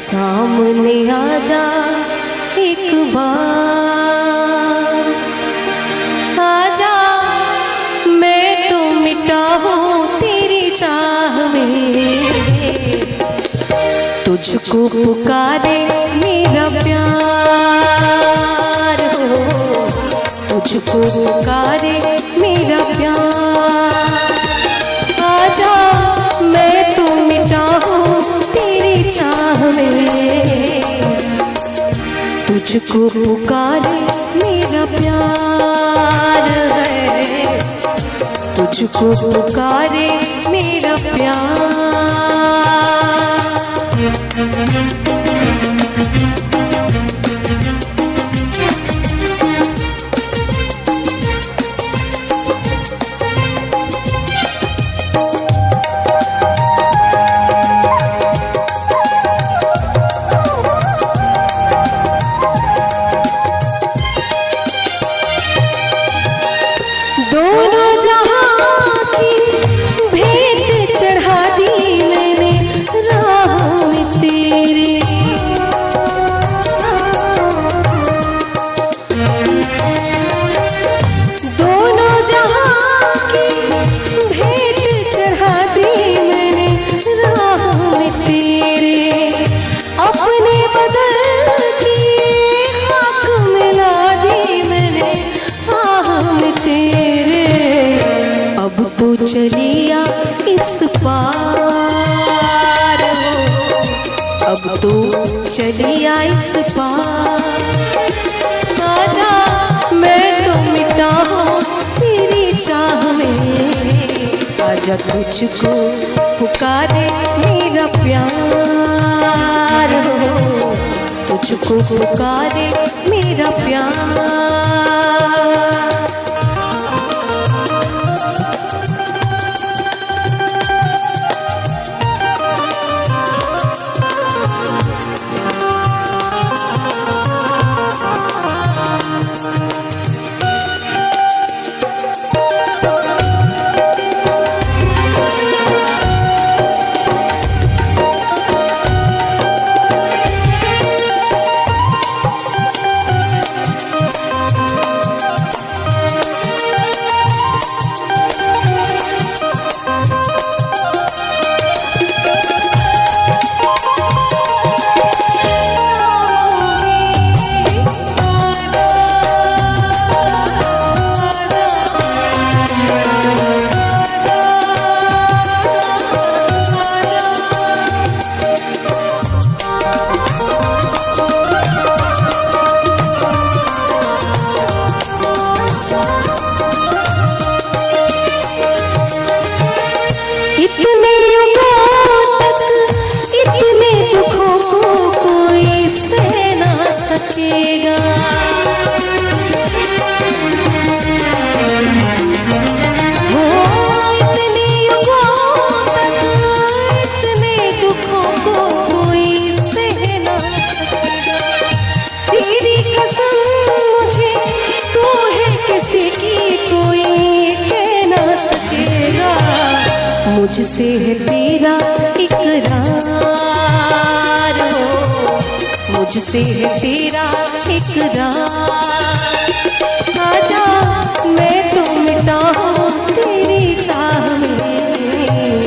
सामने आजा एक बार, आजा मैं तो मिटा हूँ तेरी चाह में। तुझको पुकारे मेरा प्यार हो, तुझको पुकारे मेरा प्यार। आजा मैं तो मिटा हूँ तेरी चाह में, तुझको पुकारे मेरा प्यार है, तुझको पुकारे मेरा प्यार। दोनों जहां की भेंट चढ़ा दी मैंने राह में तेरे, दोनों जहां की भेंट चढ़ा दी मैंने राह में तेरे। अपने बदल की खाक मिला दी मैंने आह में तेरे। अब तो चलिया इस पार हो, अब तो चलिया इस पार। आजा मैं तो मिटा हूँ तेरी चाह में, आजा तुझको पुकारे मेरा प्यार हो, तुझको पुकारे मेरा प्यार। इतने युगों तक इतने दुखों को कोई सह ना सकेगा, हो इतने युगों तक इतने दुखों को कोई सह ना सकेगा। तेरी कसम मुझे तू है किसी की कोई कह ना सकेगा। मुझसे है तेरा इकरार हो, मुझसे है तेरा इकरार। आजा मैं तो मिटा हूँ तेरी चाह में,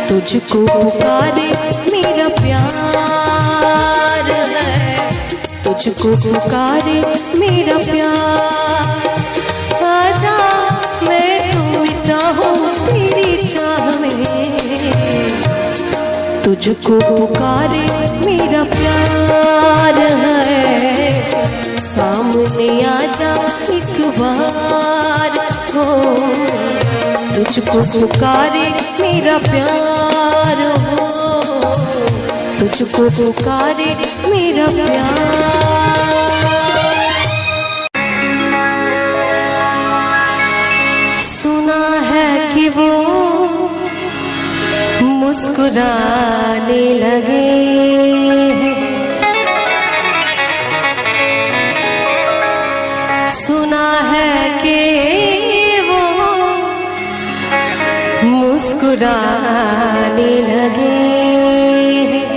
तुझको पुकारे मेरा प्यार है, तुझको पुकारे मेरा प्यार। आजा मैं तो मिटा हूँ तेरी चाह में, तुझको पुकारे मेरा प्यार है। सामने आजा एक बार हो, तुझको पुकारे मेरा प्यार हो, तुझको पुकारे मेरा प्यार। सुना है कि वो मुस्कुराने लगे हैं, सुना है कि वो मुस्कुराने लगे हैं।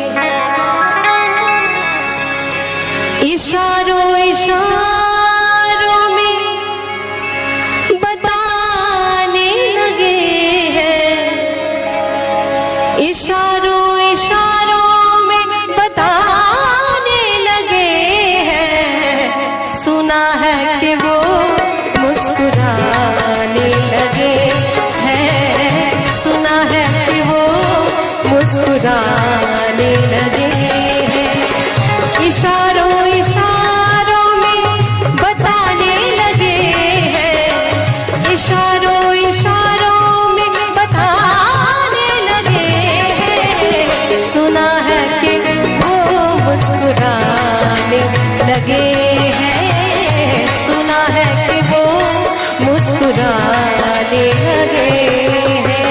इशारों इशारों में बताने लगे हैं, इशारों इशारों में बताने लगे हैं। सुना है कि वो मुस्कुराने लगे हैं, सुना है कि वो मुस्कुराने लगे हैं।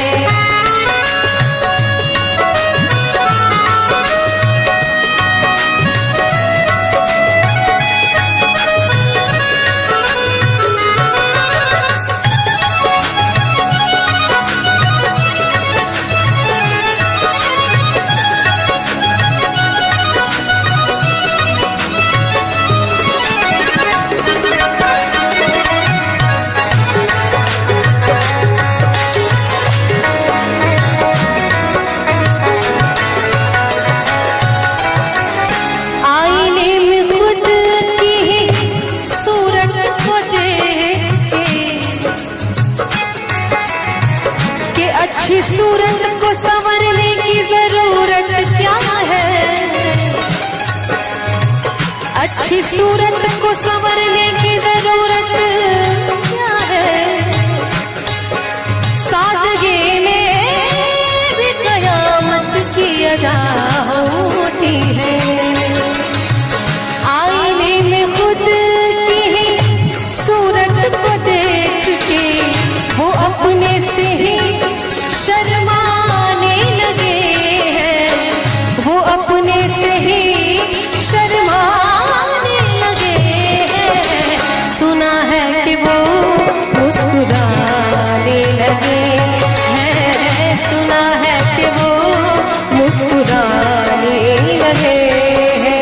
अच्छी सूरत को संवरने की जरूरत क्या है, अच्छी सूरत को संवरने की जरूरत क्या है। सादगी में भी कयामत की अदा होती है। आईने में खुद की सूरत को देख के वो अपने से ही शर्माने लगे हैं, वो अपने से ही शर्माने लगे हैं। सुना है कि वो मुस्कुराने लगे हैं, सुना है कि वो मुस्कुराने लगे हैं।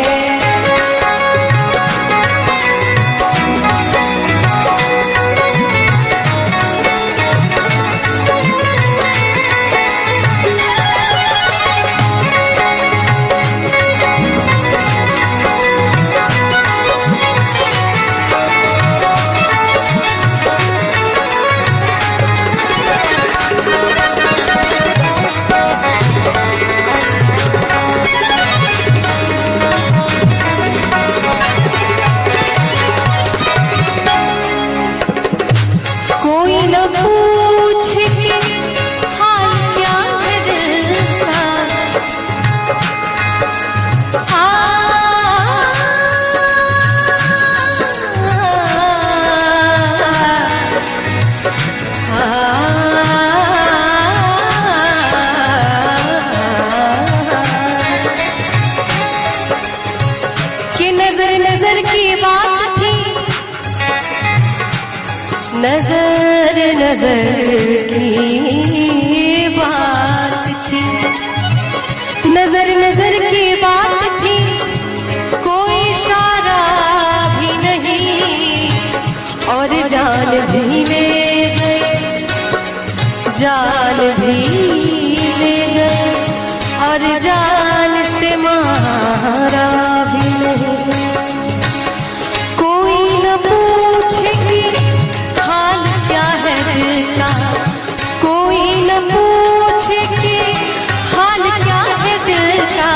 नजर नजर की बात थी, नजर नजर की बात थी, कोई इशारा भी नहीं और जान भी ले गए, जान भी ले गए और जान से मारा भी नहीं। कोई न पूछे कि हाल क्या है दिल का, कोई न पूछे कि हाल क्या है दिल का।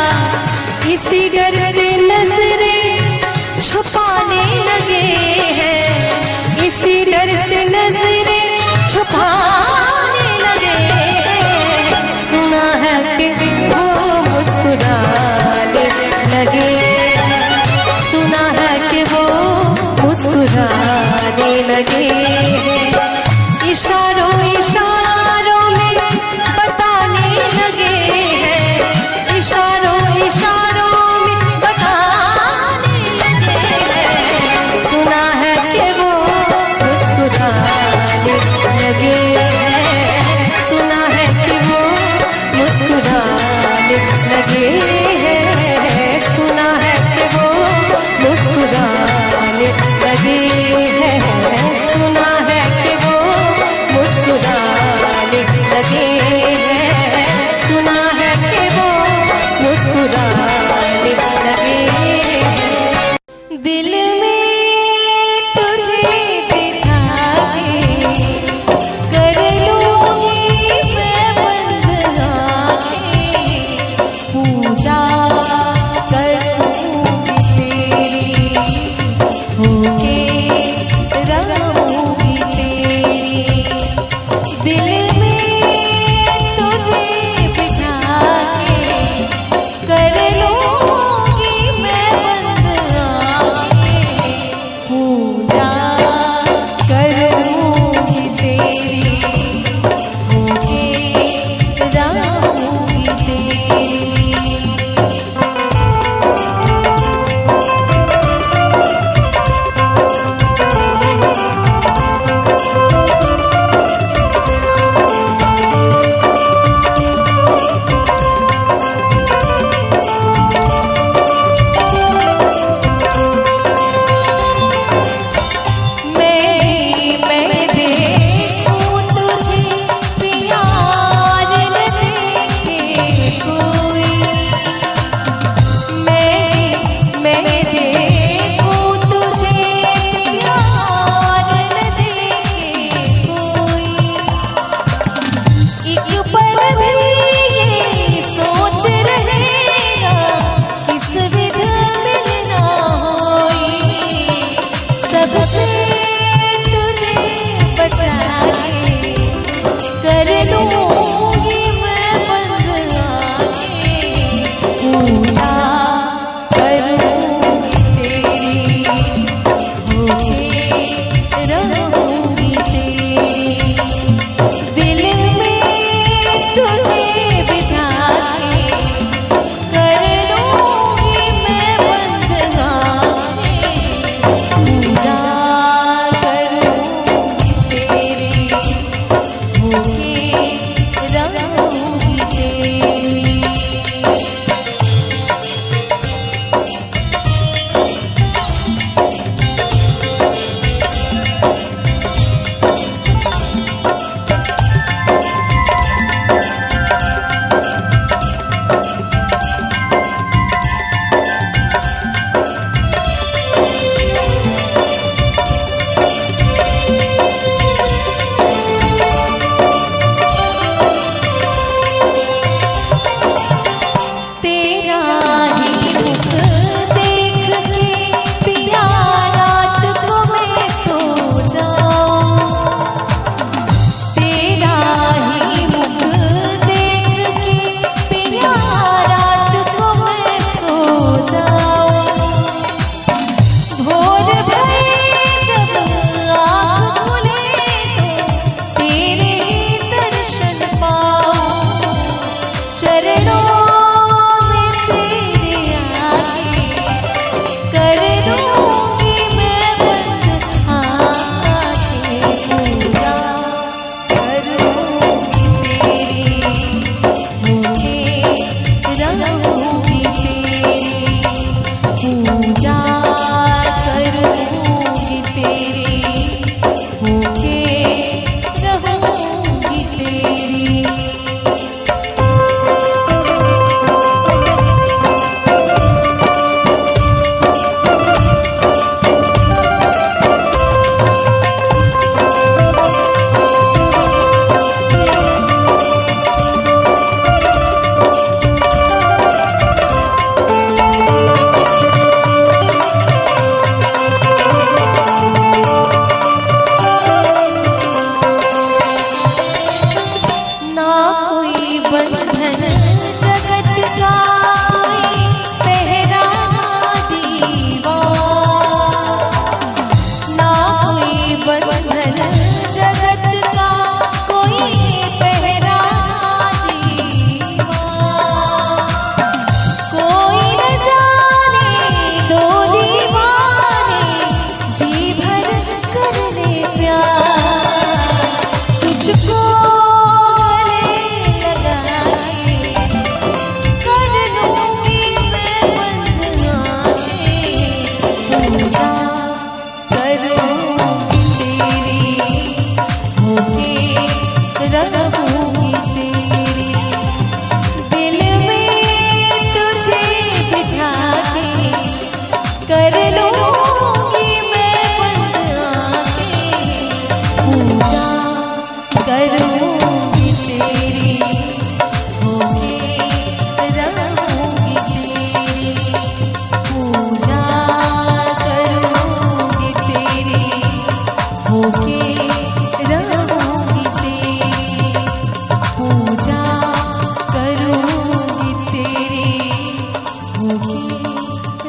इसी डर से नजरें छुपाने लगे हैं, इसी डर से नजरें छुपाने लगे हैं। सुना है कि वो मुस्कुराने लगे हैं, सुना है कि वो मुस्कुराने लगे हैं। इशारों इशारों में बताने लगे हैं, इशारों इशारों में बताने लगे हैं। सुना है कि वो मुस्कुराने लगे हैं,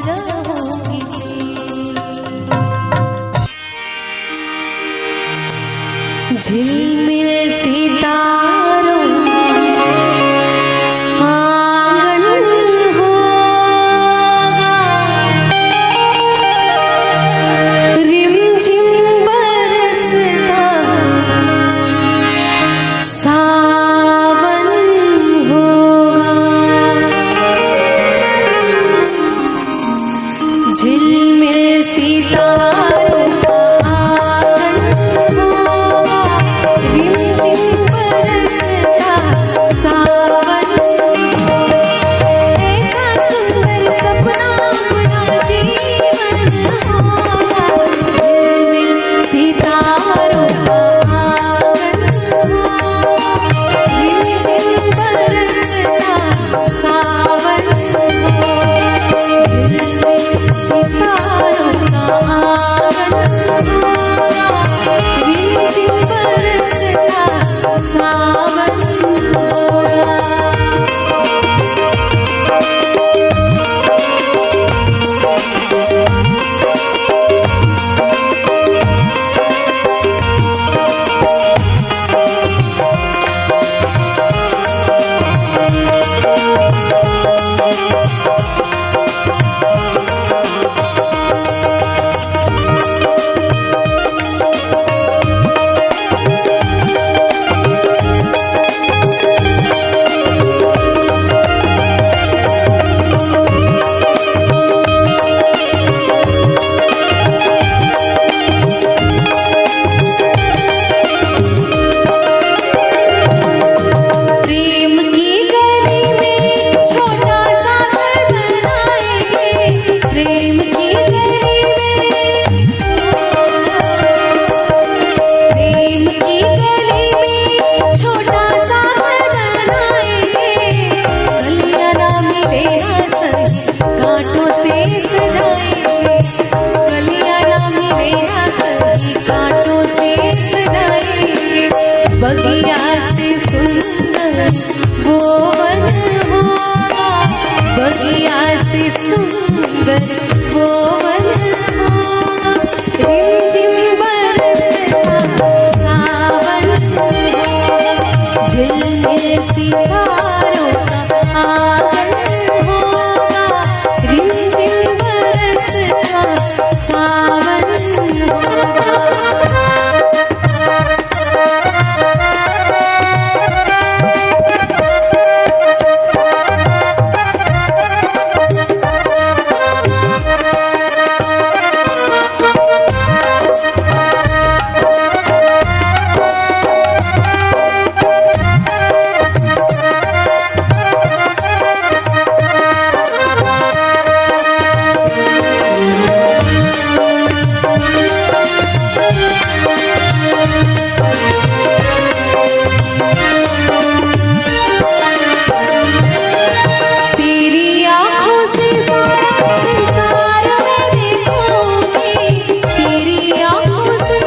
रहोगी। झिलमिल सितारों आंगन होगा, रिमझिम बरसता सावन होगा। झिलमिल सितारों आंगन होगा, रिमझिम बरसता सावन होगा। ऐसा सुंदर सपना अपना जीवन होगा। झिलमिल सितारों आंगन होगा, रिमझिम बरसता सावन होगा। झिलमिल सितारों आंगन होगा, रिमझिम बरसता सावन होगा। प्रेम की गली में छोटा सा घर बनाएंगे। प्रेम की गली में, प्रेम की गली में छोटा सा घर बनाएंगे। गलियां ना मिले ना सही कांटों से सजाएंगे। गलियां ना मिले ना सही कांटों से सजाएंगे। बगिया से सुंदर वो वन होगा, बगिया से सुंदर वो वन होगा। रिमझिम बरसता सावन होगा। झिलमिल सितारों का आंगन होगा, रिमझिम बरसता सावन होगा। तेरी आँखों से सारा संसार मैं देखूंगी। तेरी आँखों से,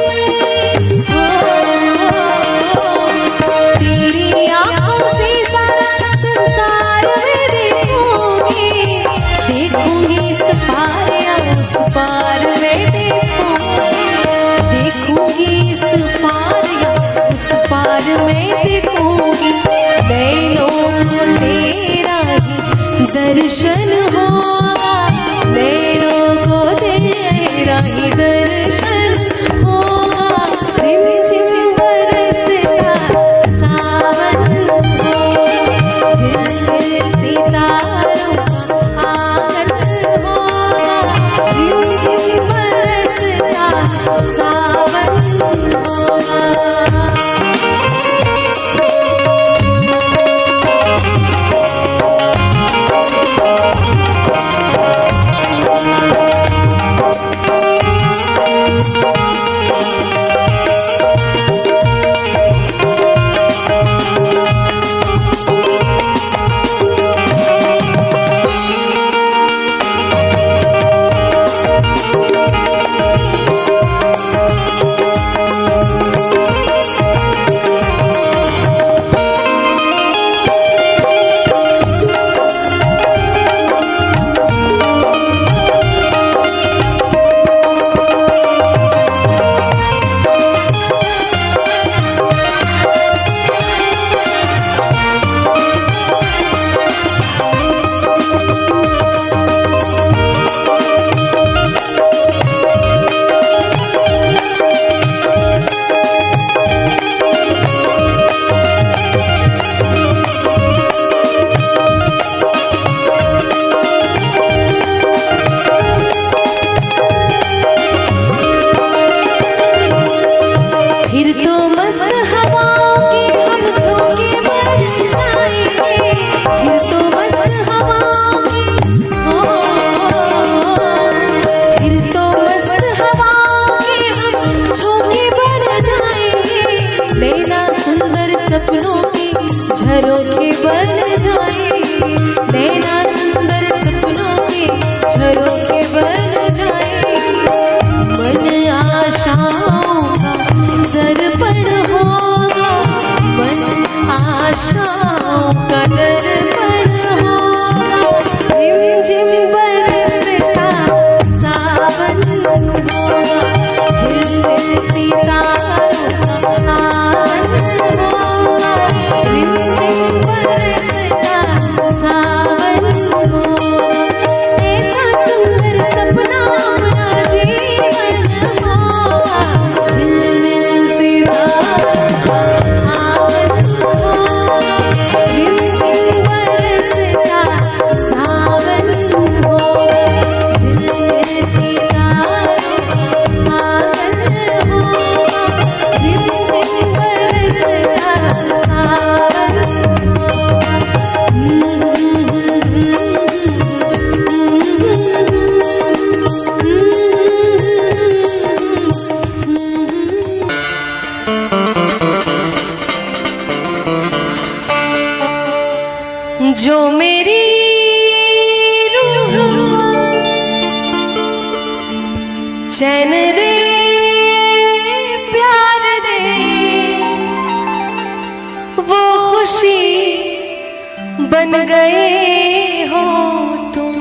तेरी आँखों से सारा संसार मैं देखूंगी। देखूंगी इस पार या उस पार मैं देखूंगी। देखूंगी इस पार या उस पार मैं देखूंगी। नैनों को तेरा ही दर्शन होगा, नैनों को तेरा ही दर्शन होगा। रिमझिम बरसता सावन होगा। झिलमिल सितारों का आंगन होगा, रिमझिम बरसता सावन होगा। चैन दे प्यार दे वो खुशी बन गए हो तुम।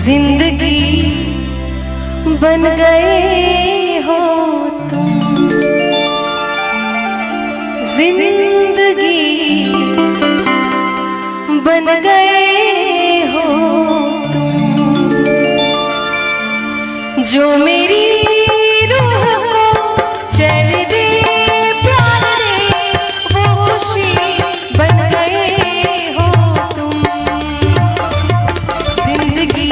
जिंदगी बन गए हो तुम। जिंदगी बन गए हो तुम। जो मेरी रूह को चैन दे प्यार दे वो खुशी बन गए हो तुम। जिंदगी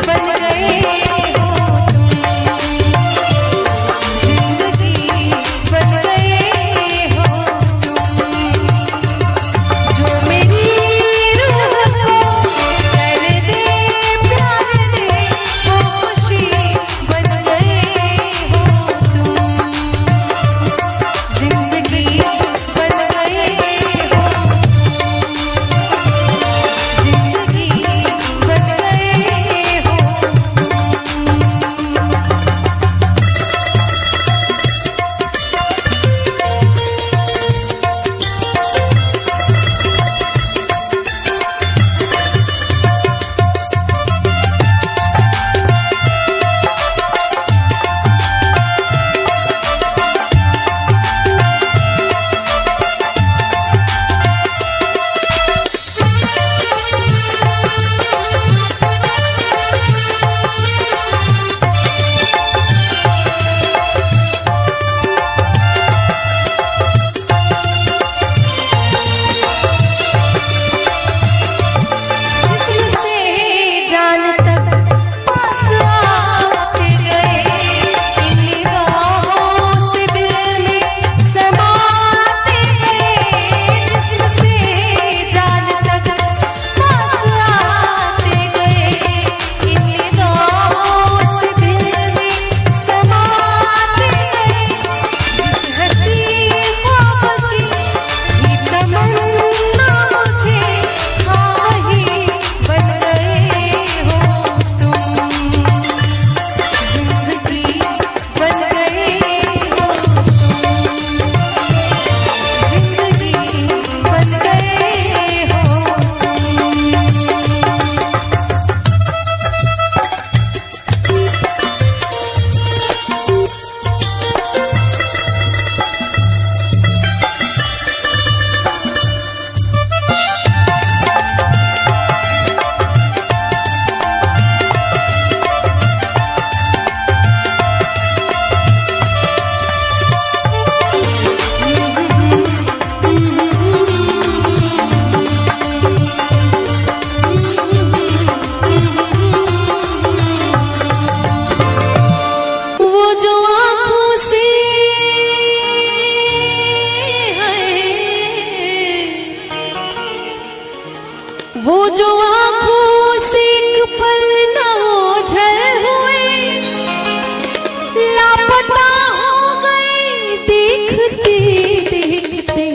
बन गए हो तुम। जिंदगी बन गए हो तुम। जो मेरी रूह को चैन दे प्यार दे वो खुशी बन गए हो तुम। जिंदगी बन गए हो। जिंदगी बन गए हो। जिससे जान तक पास आते गए इन निगाहों से दिल में समाते गए। जिससे जान तक पास आते गए इन निगाहों से दिल में समाते गए। जिस हंसी ख्वाब की भी तमन्ना मुझे वही बन गए हो तुम। जिंदगी बन गए हो तुम। जिंदगी बन गए हो वो जो आँखों से है वो जो आँखों से एक पल न ओझल हुए लापता हो गए देखते देखते।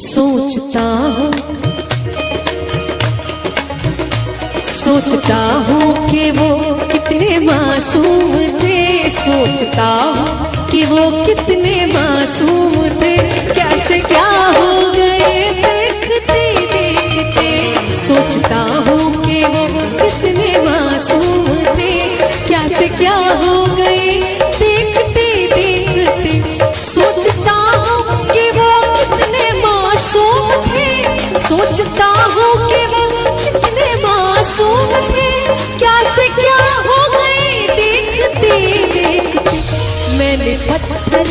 सोचता हूँ कि वो कितने मासूम थे। सोचता हूँ कि वो कितने मासूम थे। कैसे क्या हो गए देखते देखते। सोचता हूँ कि वो कितने मासूम थे। कैसे क्या हो गए देखते देखते। सोचता हूँ कि वो कितने मासूम थे। सोचता हूँ कि वो कितने मासूम थे। कैसे क्या हो गए देखते देखते। मैंने पत्थर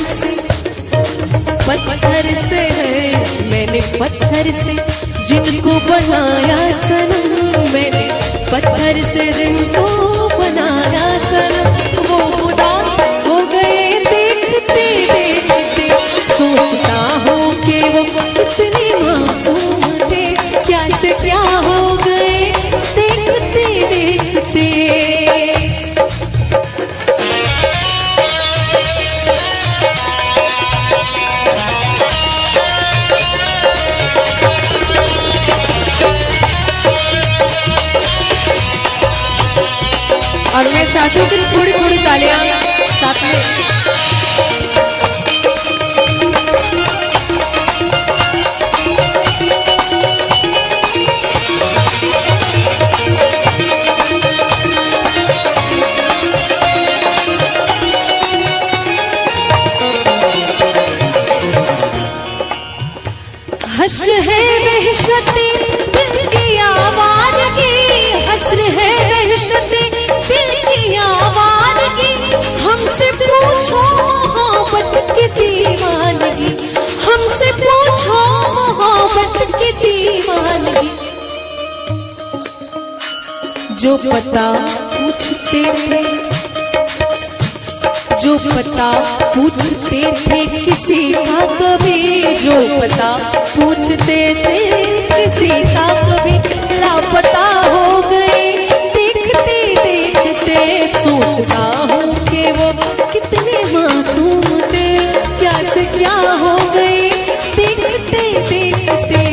से है मैंने पत्थर से जिनको बनाया सनम। मैंने पत्थर से जिनको बनाया सनम वो खुदा हो गए देखते देखते। सोचता हूँ कि वो कितने मासूम थे। कैसे क्या हो गए देखते देखते। और मैं चाहती हूँ कि थोड़ी थोड़ी तालियां साथ में। हश्र है वहशते दिल की आवाज़गी, हश्र है वहशते दिल की आवाज़गी। हमसे पूछो मोहब्बत की दीवानगी, हमसे पूछो मोहब्बत की दीवानगी। जो पता पूछते थे, जो पता पूछते थे किसी का कभी, जो पता पूछते थे किसी का कभी, लापता हो गए देखते देखते। सोचता हूँ कि वो कितने मासूम थे, क्या से क्या हो गए देखते देखते।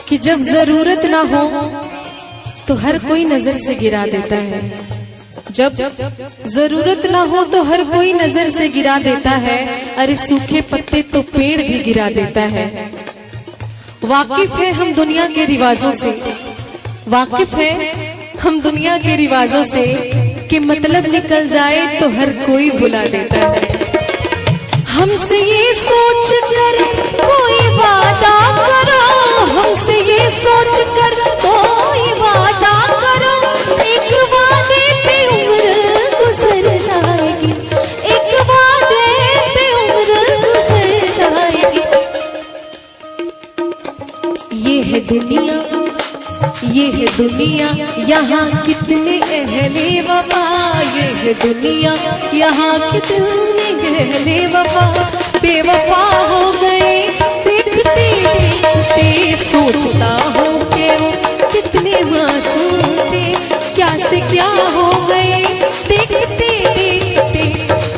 कि जब जरूरत ना हो तो हर कोई नजर से गिरा देता है, जब जरूरत ना हो तो हर कोई नजर से गिरा देता है। अरे सूखे पत्ते तो पेड़ भी गिरा देता है। वाकिफ है हम दुनिया के रिवाजों से, वाकिफ है हम दुनिया के रिवाजों से, कि मतलब निकल जाए तो हर कोई भुला देता है। हमसे ये सोच कर कोई वादा करो, हमसे ये सोच कर कोई वादा करो, एक वादे पे उम्र गुजर जाएगी, एक वादे पे उम्र गुजर जाएगी। ये है दुनिया, ये है दुनिया, यहाँ कितने अहले वफा, ये है दुनिया, यहाँ कितने अहले वफा बेवफा हो गए देखते देखते। सोचता हूँ कि वो कितने मासूम थे, क्या से क्या हो गए देखते देखते।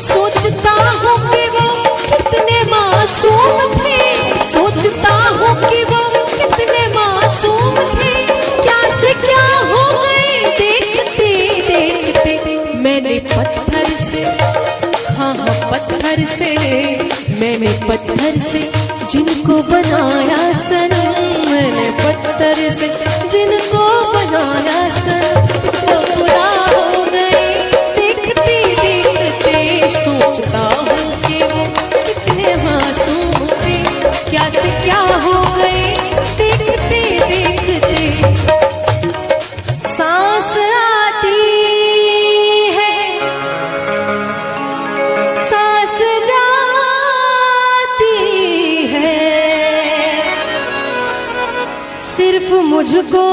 सोचता हूँ कि वो कितने मासूम थे, सोचता हूँ कि वो कितने मासूम थे, क्या से क्या हो गए देखते देखते। मैंने पत्थर से, हाँ हाँ पत्थर से, मैंने पत्थर से जिनको बनाया सनम, मैंने पत्थर से जिनको बनाया सनम, वो खुदा हो गए देखते देखते। सोचता हूँ कि वो कितने मासूम थे, क्या से क्या हो गए देखते देखते। सांस आती है, सांस जाती है, सिर्फ मुझको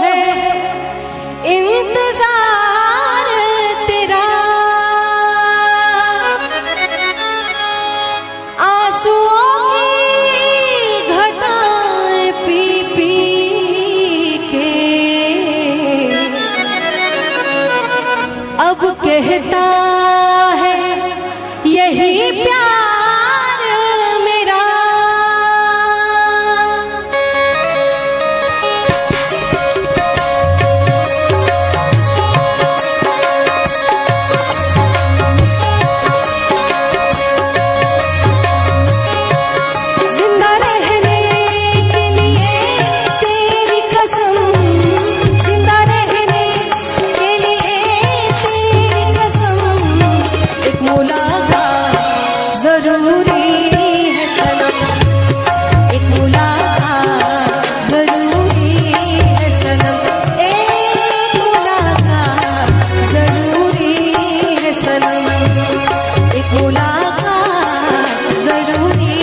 है इंतजार तेरा। आंसुओं की घटाएं पी पी के अब कहता है यही प्यार मेरा। जिंदा रहने के लिए तेरी कसम, जिंदा रहने के लिए तेरी कसम, एक मुलाकात जरूरी है सनम, एक मुलाकात जरूरी है सनम, एक मुलाकात जरूरी है सनम, एक मुलाकात जरूरी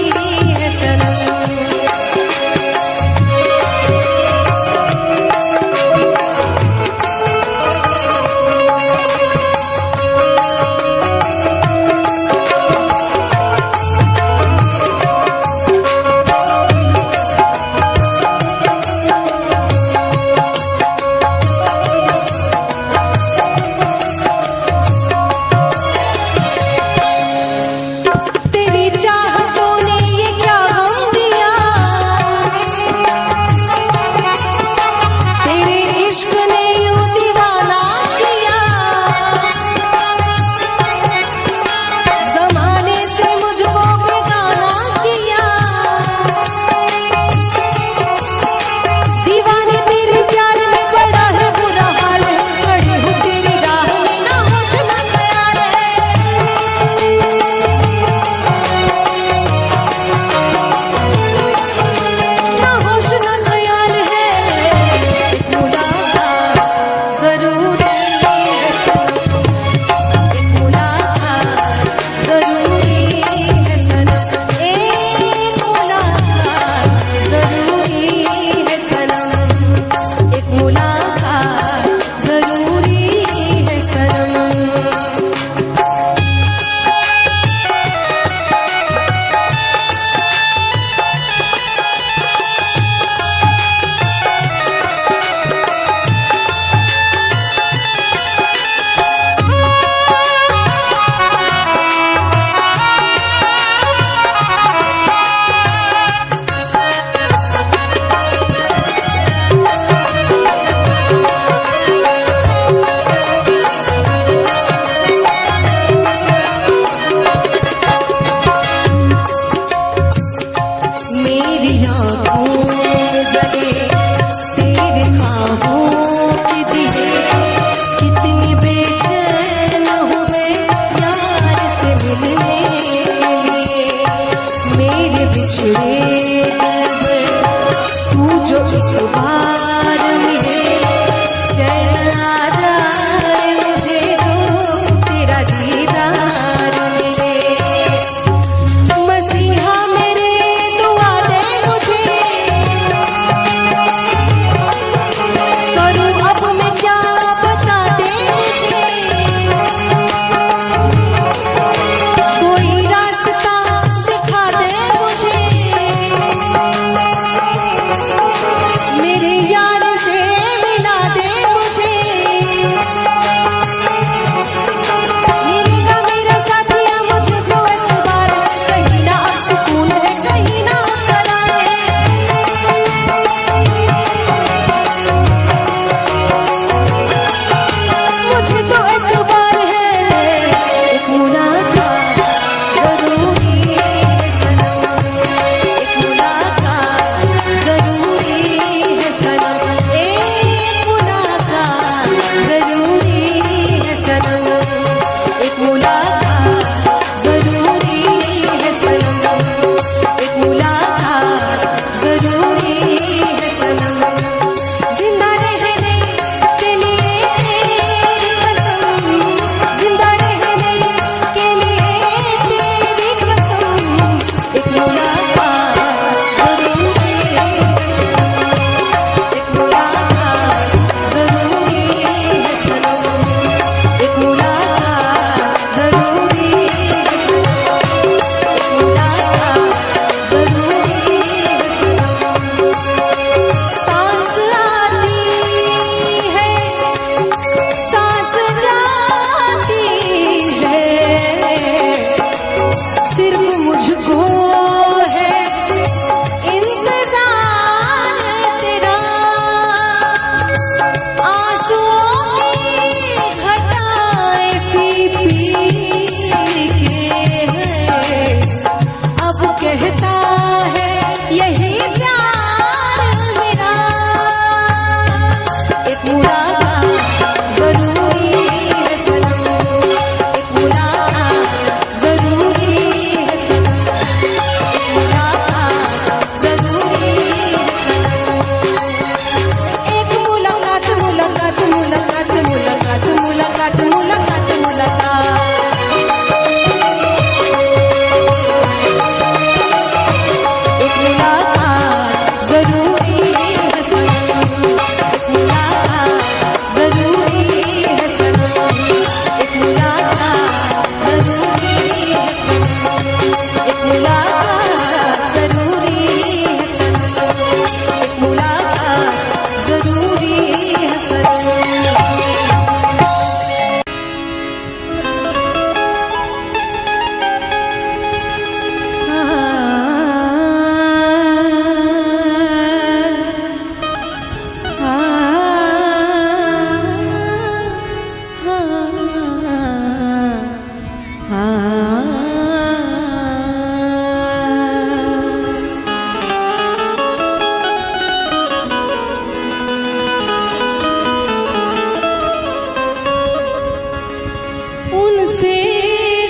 उनसे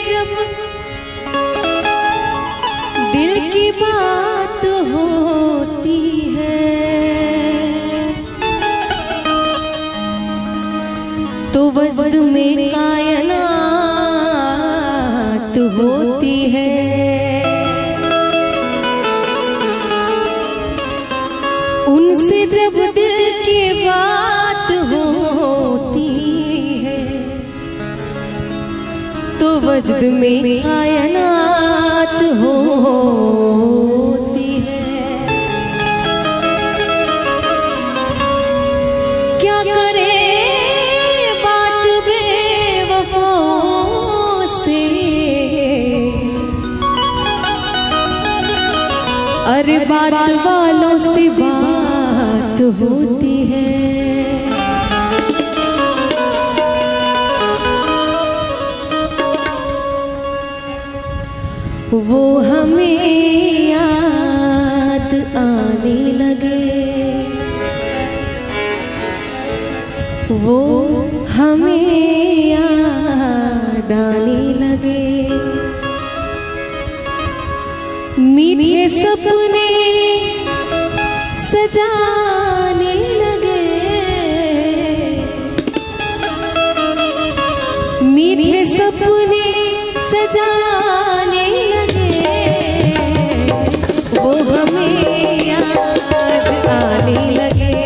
जब दिल की बात होती है तो वजद में कायनात होती है। उनसे जब दिल की बात होती है तो वजद में कायनात होती है। क्या करे बात बेवफाओं से, अरे बात वालों से बात होती है। वो हमें याद आने लगे, वो हमें याद आने लगे। मीठे सपने सजाने लगे, मीठे सपने सजाने लगे। वो हमें याद आने लगे,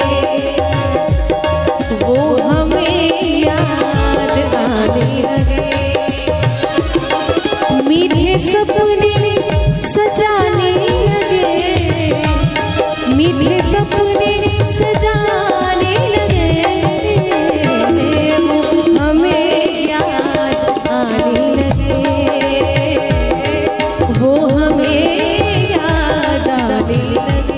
वो हमें याद आने लगे। मीठे सपने सजाने लगे, मीठे सपने सजाने लगे। वो हमें याद आने लगे, वो हमें याद आने लगे।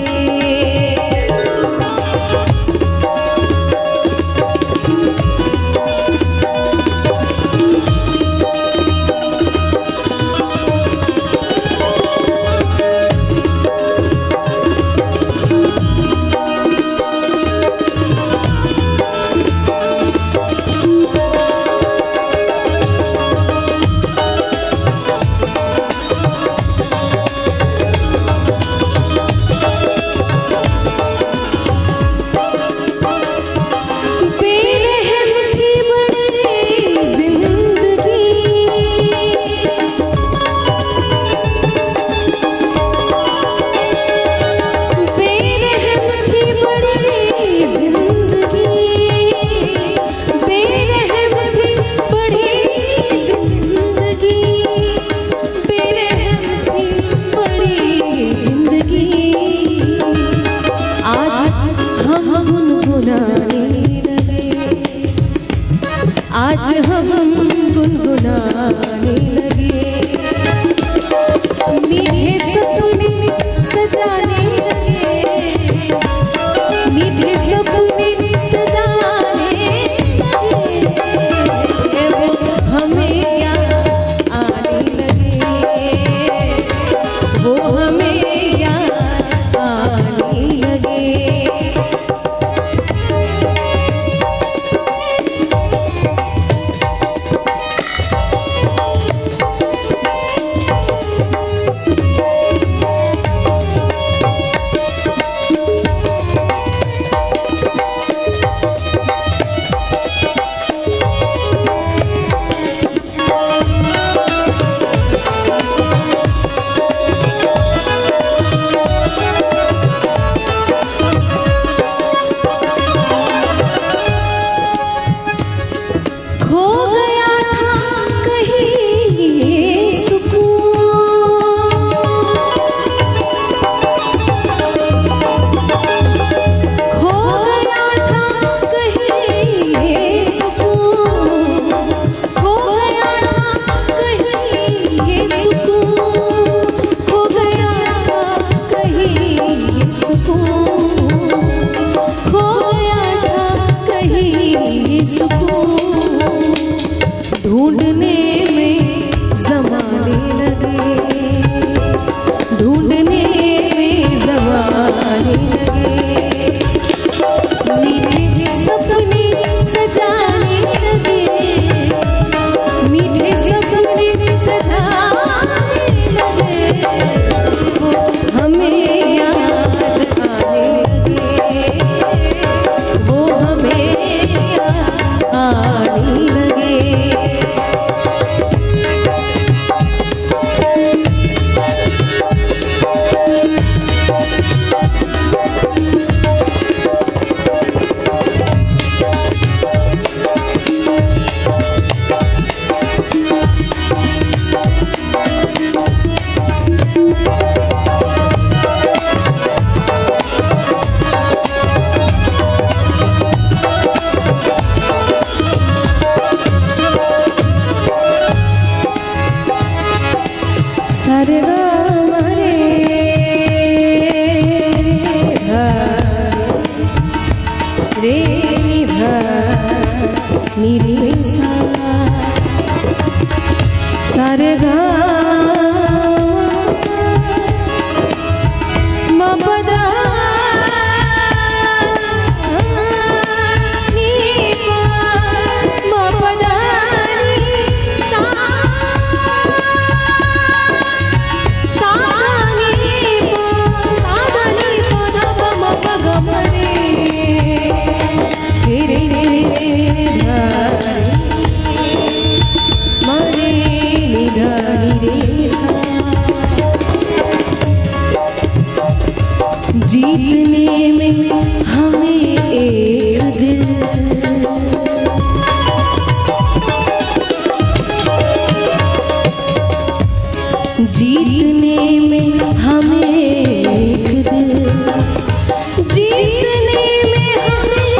आज हम गुनगुनाने लगे, मीठे सपने सजाने लगे, मीठे सपने सजाने लगे। वो हमें याद आने लगे, वो हमें याद आने लगे। ढूंढने में ज़माने लगे, ढूंढने में ज़माने लगे। मीठे सपने सजाने लगे, मीठे सारे गा मपदा नी पा मपदा नी सा सा नी पा सा नी पदा प मप ग रे रे रे धा मरे निधानी रे सा। जीतने में हमें एक दिल, जीतने में हमें एक दिल, जीतने में हमें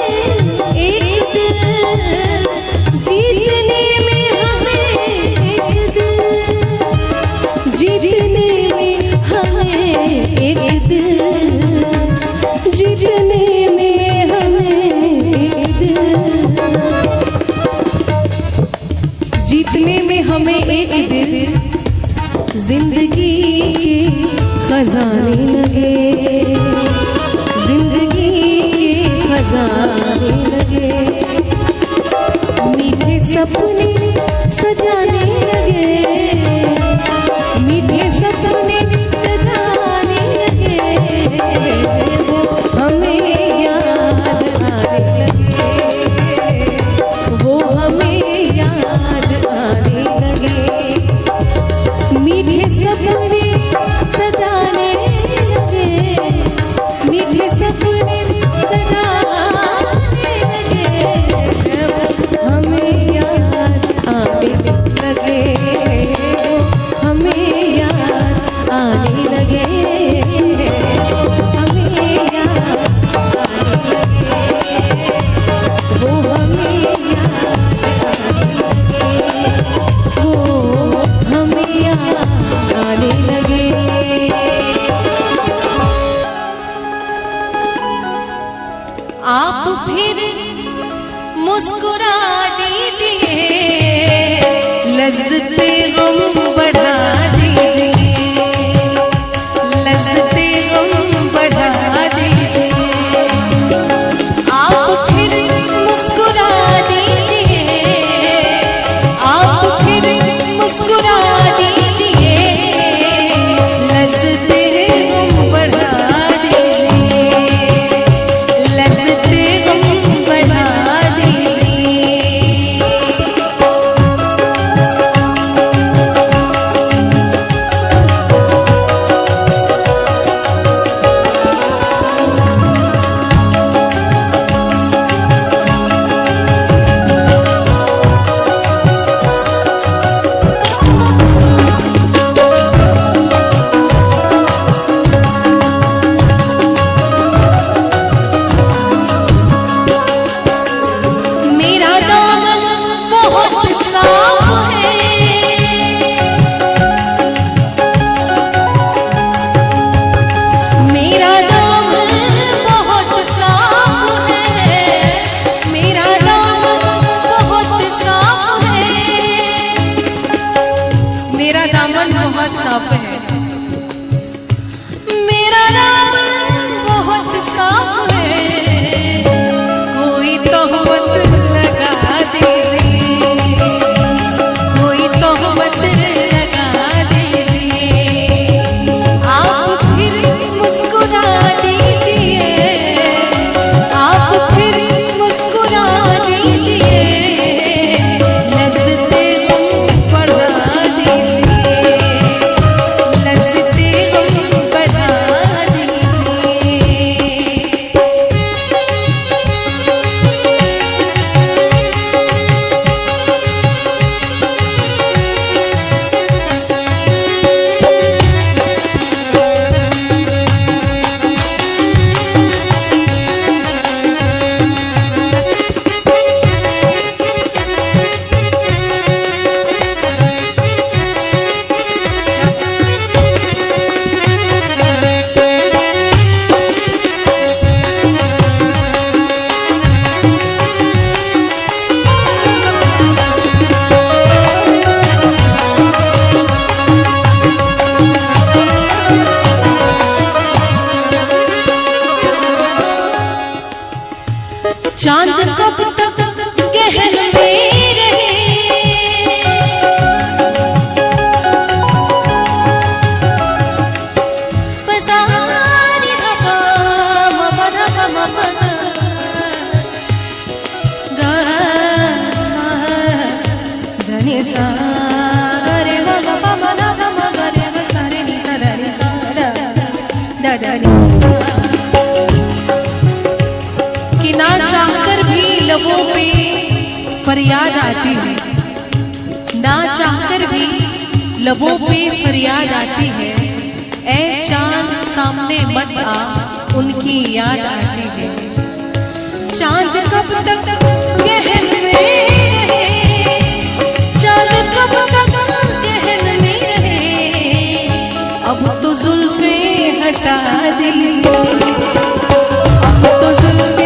एक दिल, जीतने में हमें एक दिल, जीतने में हमें एक दिल, जीतने में हमें एक दिल, जीतने में हमें एक दिल, जिंदगी के खजाने लगे, जिंदगी के खजाने लगे, मीठे सपने सजाने लगे, मीठे सपने सजाने लगे, वो हमें याद आने लगे, वो हमें याद आने लगे, मीठे सपने सजाने लगे, मीठे सपने सजाने लगे, हमें याद आने लगे, हमें याद आने लगे, हमें याद आने लगे, वो हमें याद आने लगे, वो हमें याद आने लगे। आप फिर मुस्कुरा दीजिए, लज्जते गम बढ़ा दीजिए, लज्जते गम बढ़ा दीजिए, आप फिर मुस्कुरा दीजिए, आप फिर मुस्कुरा दीजिए, लज्जते गम बढ़ा दीजिए, लज्जते गम बढ़ा दीजिए। मेरा दामन बहुत साफ है, मेरा दामन बहुत साफ है, मेरा दामन बहुत साफ है, मेरा दामन बहुत साफ है, मेरा दामन बहुत साफ है, कोई तोहमत लगा दीजिए, कोई तोहमत लगा दीजिए, आप फिर मुस्कुरा दीजिए, आप फिर मुस्कुरा दीजिए, लज्जते गम बढ़ा दीजिए, लज्जते गम बढ़ा दीजिए। चांद कब तक गहन में रहे, पसारी हवा ममन ममन गा सा धनी सा रे ग ग ममन मम ग रे ग सा रे नि सा दा रे सा दा दा रे सा। कि ना चाहकर भी लबों पे फरियाद आती है, ना चाहकर भी लबों पे फरियाद आती है, ऐ चांद सामने मत आ उनकी याद आती है। चांद कब तक गहन में रहे, चांद कब तक गहन में रहे, अब तो जुल्फे हटा दीजिए, अब तो जुल्फे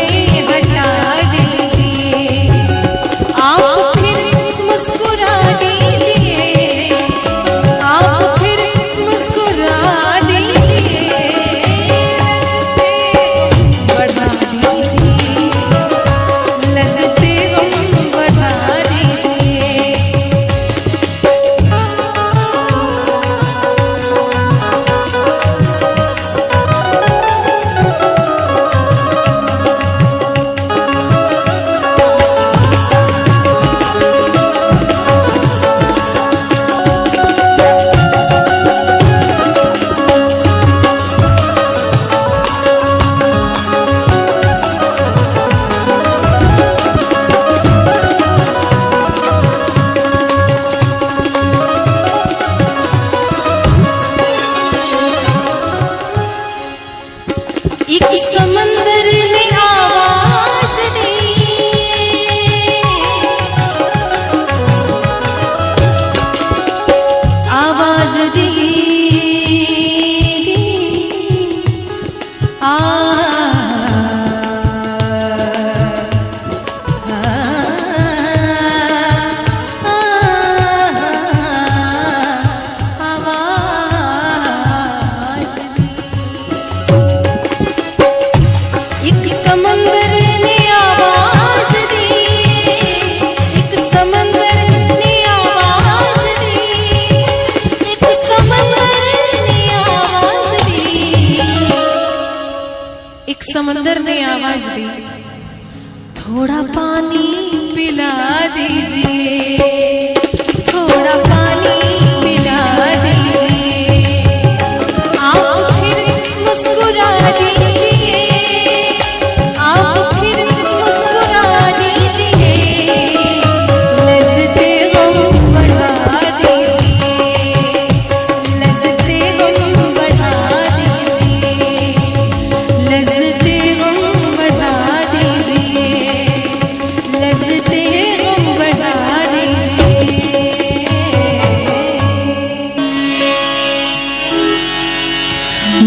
समंदर ने आवाज दी, आवाज दी, समंदर ने आवाज दी, एक समंदर ने आवाज दी, एक समंदर ने आवाज दी, एक समंदर ने आवाज दी, थोड़ा पानी पिला दीजिए, थोड़ा पानी पिला दीजिए, आप फिर मुस्कुरा दीजिए,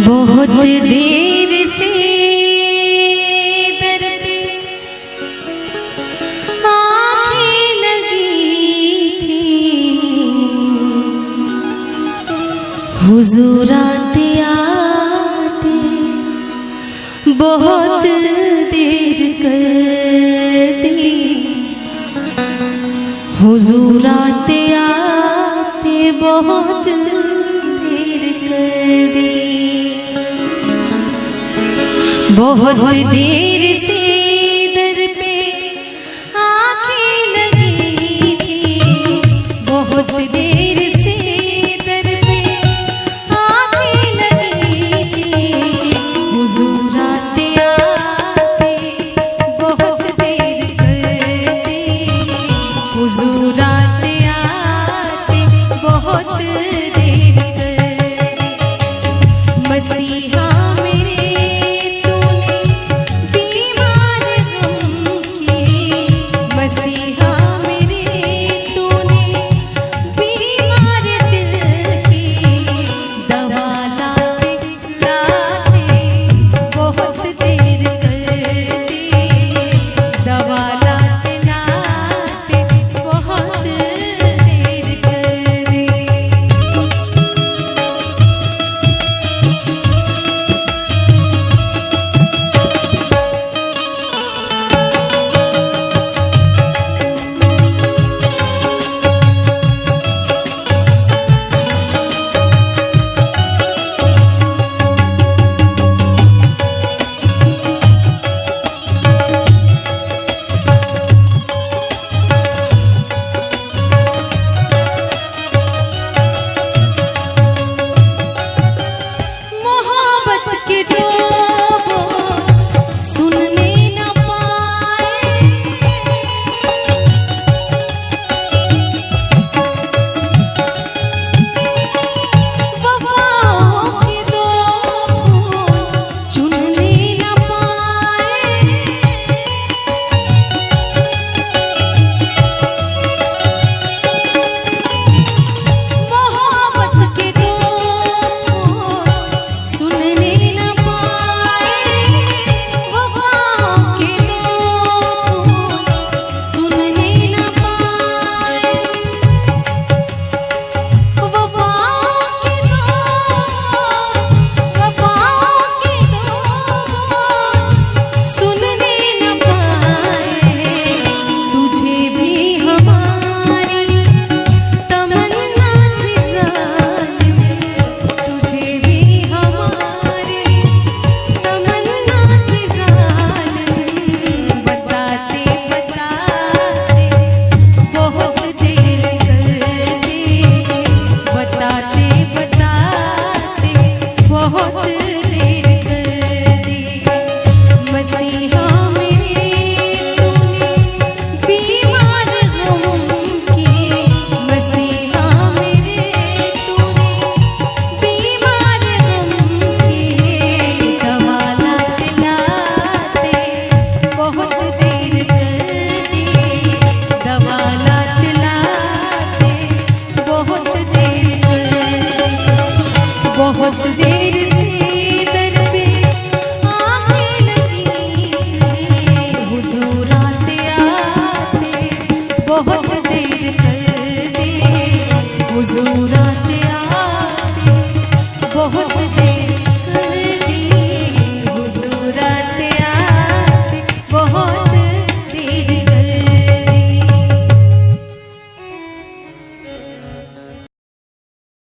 बहुत देर से दर पे आँखें लगी थी, हुजूर आते आते बहुत देर कर दी, हुजूर आते आते बहुत देर कर दी। बहुत देर से दर पे आँखें लगी थी, बहुत देर